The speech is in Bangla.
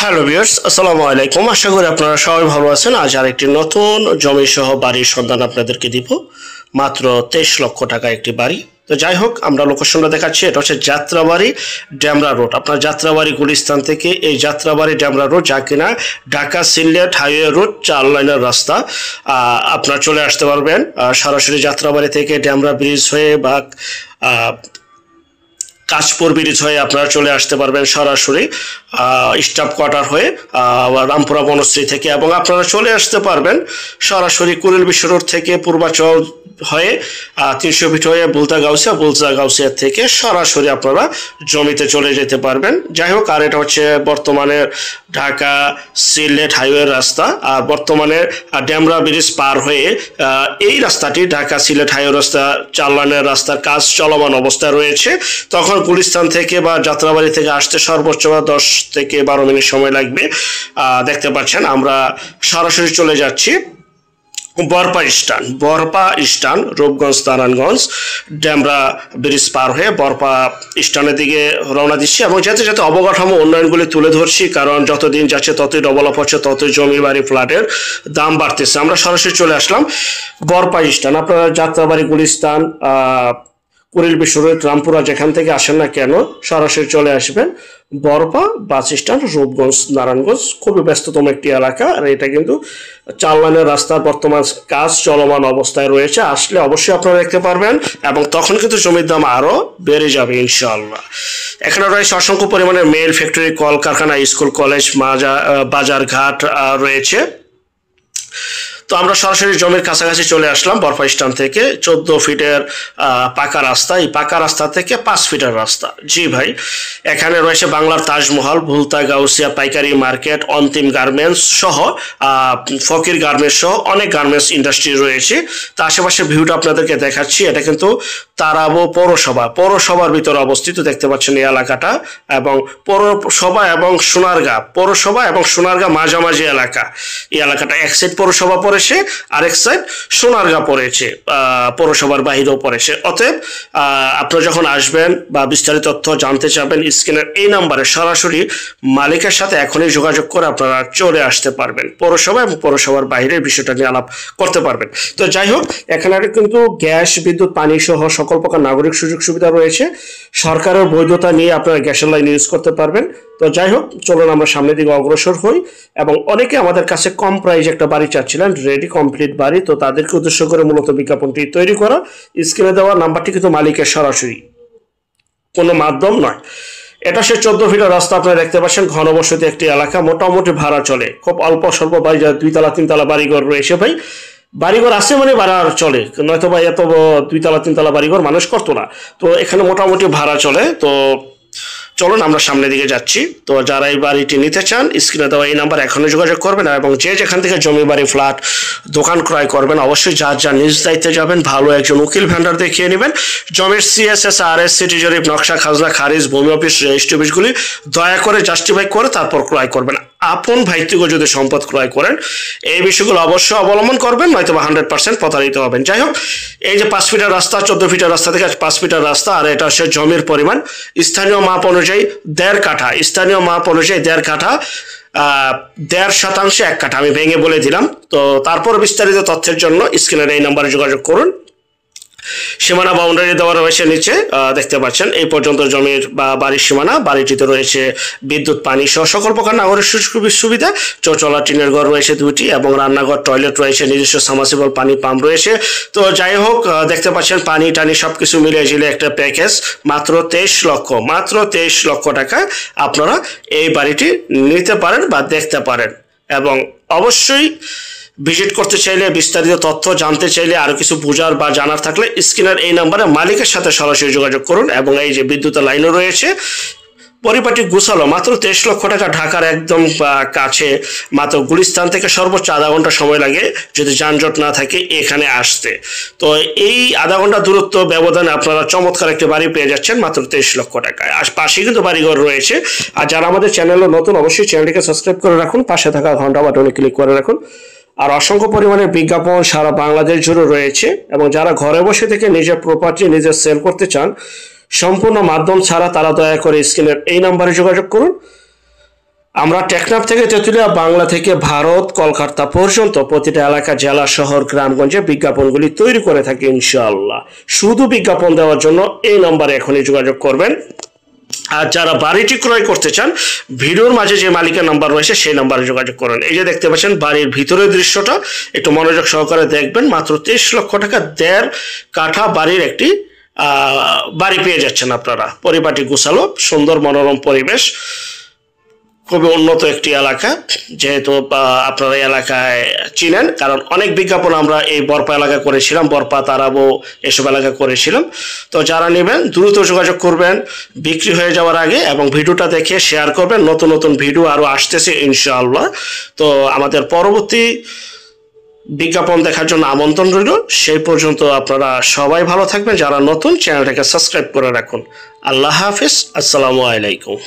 হ্যালো ভিউয়ার্স, আসসালামু আলাইকুম। আশা করি আপনারা সবাই ভালো আছেন। আজ আরেকটি নতুন জমি সহ বাড়ির সন্ধান আপনাদেরকে দিব। মাত্র 23 লক্ষ টাকা একটি বাড়ি। তো যাই হোক, আমরা লোকেশনটা দেখাচ্ছি। এটা হচ্ছে যাত্রাবাড়ি ডেমরা রোড। আপনার যাত্রাবাড়ি গুলিস্তান থেকে এই যাত্রাবাড়ি ডেমরা রোড, যা কিনা ঢাকা সিলেট হাইওয়ে রোড 4 লাইনের রাস্তা, আপনার চলে আসতে পারবেন সরাসরি যাত্রাবাড়ি থেকে ডেমরা ব্রিজ হয়ে বা কাশপুর ব্রিজ হয়ে আপনারা চলে আসতে পারবেন সরাসরি স্টাফ কোয়ার্টার হয়ে রামপুরা বনশ্রী থেকে, এবং আপনারা চলে আসতে পারবেন সরাসরি কুড়িল বিশ্ব রোড থেকে পূর্বাচল হয়ে 300 ফিট হয়ে বুলতা গাউসিয়া থেকে সরাসরি আপনারা জমিতে চলে যেতে পারবেন। যাই হোক, আর এটা হচ্ছে বর্তমানে ঢাকা সিলেট হাইওয়ে রাস্তা। আর বর্তমানে ডেমরা ব্রিজ পার হয়ে এই রাস্তাটি ঢাকা সিলেট হাইওয়ে রাস্তা 4 লাইনের রাস্তার কাজ চলমান অবস্থায় রয়েছে। তখন গুলিস্তান থেকে বা যাত্রাবাড়ি থেকে আসতে সর্বোচ্চ 10 থেকে 12 মিনিট সময় লাগবে। দেখতে পাচ্ছেন আমরা সরাসরি চলে যাচ্ছি বরপা স্টান রূপগঞ্জ নারায়ণগঞ্জ ডেমরা ব্রিজ পার হয়ে বরপা স্টানের দিকে রওনা দিচ্ছি, এবং যাতে যাতে অবকাঠামো উন্নয়নগুলি তুলে ধরছি, কারণ যতদিন যাচ্ছে ততই ডেভেলপ হচ্ছে, ততই জমি বাড়ি ফ্ল্যাটের দাম বাড়তেছে। আমরা সরাসরি চলে আসলাম বরপা স্টান। আপনারা যাত্রাবাড়ি গুলিস্তান কুড়িল বিশ্ব রোড রামপুরা যেখান থেকে আসেন না কেন সরাসরি চলে আসবেন বরপা বাস স্ট্যান্ড রূপগঞ্জ নারায়ণগঞ্জ। খুবই ব্যস্ততম একটি এলাকা, আর এটা কিন্তু 4 লাইনের রাস্তার বর্তমান কাজ চলমান অবস্থায় রয়েছে। আসলে অবশ্যই আপনারা দেখতে পারবেন, এবং তখন কিন্তু জমির দাম আরও বেড়ে যাবে ইনশাআল্লাহ। এখানে রয়েছে অসংখ্য পরিমাণে মেল ফ্যাক্টরি, কলকারখানা, স্কুল, কলেজ, বাজার ঘাট রয়েছে। তো আমরা সরাসরি জমির কাছাকাছি চলে আসলাম বরপা স্ট্যান্ড থেকে। 14 ফিটের পাকা রাস্তা, এই পাকা রাস্তা থেকে 5 ফিটের রাস্তা। জি ভাই, এখানে রয়েছে বাংলার তাজমহল, ভুলতা গাউসিয়া পাইকারি মার্কেট, অন্তিম গার্মেন্টস সহ ফকির গার্মেন্টস সহ অনেক গার্মেন্টস ইন্ডাস্ট্রি রয়েছে। তো আশেপাশে ভিউটা আপনাদেরকে দেখাচ্ছি। এটা কিন্তু তারাবো পৌরসভার ভিতরে অবস্থিত, দেখতে পাচ্ছেন এই এলাকাটা। এবং পৌরসভা এবং সোনারগাঁ মাঝামাঝি এলাকা। এই এলাকাটা এক সাইড পৌরসভা পড়েছে, আরেক সাইড সোনারগাঁ পড়েছে, পৌরসভার বাহিরেও পড়েছে। অতএব আপনারা যখন আসবেন বা বিস্তারিত তথ্য জানতে চাবেন, স্ক্রিনের এই নাম্বারে সরাসরি মালিকের সাথে এখনই যোগাযোগ করে আপনারা চলে আসতে পারবেন। পৌরসভা এবং পৌরসভার বাইরের বিষয়টা নিয়ে আলাপ করতে পারবেন। তো যাই হোক, এখানে কিন্তু গ্যাস, বিদ্যুৎ, পানি সহ সকল প্রকার নাগরিক সুযোগ সুবিধা রয়েছে। সরকারের বৈধতা নিয়ে আপনারা গ্যাসের লাইন ইউজ করতে পারবেন। তো যাই হোক, চলুন আমরা সামনের দিকে অগ্রসর হই। এবং অনেকে আমাদের কাছে কম প্রাইস একটা বাড়ি চাচ্ছিলেন, রেডি কমপ্লিট বাড়ি। তো তাদেরকে উদ্দেশ্য করে মূলত বিজ্ঞাপনটি তৈরি করা। স্ক্রিনে দেওয়া নাম্বারটি কিন্তু মালিকের সরাসরি, কোনো মাধ্যম নয়। এটা সে 14 ফিটের রাস্তা। আপনারা দেখতে পাচ্ছেন ঘনবসতি একটি এলাকা, মোটামুটি ভাড়া চলে। খুব অল্প স্বল্প বাড়ি, 2 তলা 3 তলা বাড়িঘর রয়েছে ভাই। বাড়িঘর আছে মানে ভাড়া চলে, নয়তো ভাই এত 2 তলা 3 তলা বাড়িঘর মানুষ করতো না। তো এখানে মোটামুটি ভাড়া চলে। তো চলুন আমরা সামনের দিকে যাচ্ছি। তো যারা এই বাড়িটি নিতে চান, স্ক্রিনে দেওয়া এই নাম্বার এখনই যোগাযোগ করবেন, এবং যে যেখান থেকে জমি বাড়ি ফ্ল্যাট দোকান ক্রয় করবেন অবশ্যই যা নিজ দায়িত্বে যাবেন, ভালো একজন উকিল ভেন্ডার দেখিয়ে নেবেন। জমির CSS, RS, সিটি জরিপ, নকশা, খাজনা খারিজ, ভূমি অফিস, রেজিস্ট্রি অফিসগুলি দয়া করে জাস্টিফাই করে তারপর ক্রয় করবেন। আপন ভাইত্যকে যদি সম্পদ ক্রয় করেন এই বিষয়গুলো অবশ্যই অবলম্বন করবেন, নয়তো 100% প্রতারিত হবেন। যাই হোক, এই যে 5 ফিটের রাস্তা, 14 ফিটের রাস্তা থেকে 5 ফিটের রাস্তা, আর এটা হচ্ছে জমির পরিমাণ স্থানীয় মাপ অনুযায়ী 1.5 কাঠা, স্থানীয় মাপ অনুযায়ী 1.5 কাঠা, 1.5 শতাংশে 1 কাঠা। আমি ভেঙে বলে দিলাম। তো তারপর বিস্তারিত তথ্যের জন্য স্ক্রিনের এই নাম্বারে যোগাযোগ করুন। সীমানা বাউন্ডারি দেওয়া রয়েছে নিচে, দেখতে পাচ্ছেন এই পর্যন্ত জমির বা বাড়ির সীমানা। বাড়িটিতে রয়েছে বিদ্যুৎ, পানি সহ সকল প্রকার নাগরিক সুবিধা। চৌচলা টিনের ঘর রয়েছে 2টি, এবং রান্নাঘর, টয়লেট রয়েছে, নিজস্ব সাবমার্সিবল পানি পাম্প রয়েছে। তো যাই হোক, দেখতে পাচ্ছেন পানি টানি সবকিছু মিলিয়ে ঝিলে একটা প্যাকেজ। মাত্র 23 লক্ষ টাকা আপনারা এই বাড়িটি নিতে পারেন বা দেখতে পারেন। এবং অবশ্যই ভিজিট করতে চাইলে, বিস্তারিত তথ্য জানতে চাইলে, আরো কিছু বোঝার বা জানার থাকলে স্ক্রিনের এই নাম্বারে মালিকের সাথে সরাসরি যোগাযোগ করুন। এবং এই যে বিদ্যুতের লাইনও রয়েছে, পরিপাটি গুছালো। মাত্র 23 লক্ষ টাকা, ঢাকার একদম কাছে। মাত্র গুলিস্তান থেকে সর্বোচ্চ আধা ঘন্টা সময় লাগে যদি যানজট না থাকে এখানে আসতে। তো এই আধা ঘন্টা দূরত্ব ব্যবধানে আপনারা চমৎকার একটি বাড়ি পেয়ে যাচ্ছেন মাত্র 23 লক্ষ টাকায়। আর পাশে কিন্তু বাড়িঘর রয়েছে। আর যারা আমাদের চ্যানেলে নতুন, অবশ্যই চ্যানেলটিকে সাবস্ক্রাইব করে রাখুন, পাশে থাকা ঘন্টা বাটনে ক্লিক করে রাখুন। আর অসংখ্য পরিমাণে বিজ্ঞাপন সারা বাংলাদেশ জুড়ে রয়েছে। এবং যারা ঘরে বসে থেকে নিজের প্রপার্টি নিজে সেল করতে চান সম্পূর্ণ মাধ্যম ছাড়া, তারা দয়া করে স্ক্রিনের এই নাম্বারে যোগাযোগ করুন। আমরা টেকনাফ থেকে তেঁতুলিয়া, বাংলা থেকে ভারত, কলকাতা পর্যন্ত প্রতিটা এলাকা, জেলা, শহর, গ্রামগঞ্জে বিজ্ঞাপনগুলি তৈরি করে থাকি ইনশাআল্লাহ। শুধু বিজ্ঞাপন দেওয়ার জন্য এই নম্বরে এখনই যোগাযোগ করবেন। আর যারা বাড়িটি ক্রয় করতে চান, ভিডিওর মাঝে যে মালিকের নাম্বার রয়েছে সেই নাম্বারে যোগাযোগ করেন। এই যে দেখতে পাচ্ছেন বাড়ির ভিতরের দৃশ্যটা, একটু মনোযোগ সহকারে দেখবেন। মাত্র 23 লক্ষ টাকা 1.5 কাঠা বাড়ির একটি বাড়ি পেয়ে যাচ্ছেন আপনারা। পরিপাটি গোছালো, সুন্দর মনোরম পরিবেশ, খুবই উন্নত একটি এলাকা। যেহেতু আপনারা এলাকায় চিনেন, কারণ অনেক বিজ্ঞাপন আমরা এই বরপা এলাকা করেছিলাম, বরপা, তারাবো এসব এলাকা করেছিলাম। তো যারা নেবেন দ্রুত যোগাযোগ করবেন বিক্রি হয়ে যাওয়ার আগে, এবং ভিডিওটা দেখে শেয়ার করবেন। নতুন নতুন ভিডিও আরও আসতেছে ইনশাআল্লাহ। তো আমাদের পরবর্তী বিজ্ঞাপন দেখার জন্য আমন্ত্রণ রইল। সেই পর্যন্ত আপনারা সবাই ভালো থাকবেন। যারা নতুন, চ্যানেলটাকে সাবস্ক্রাইব করে রাখুন। আল্লাহ হাফিজ, আসসালামু আলাইকুম।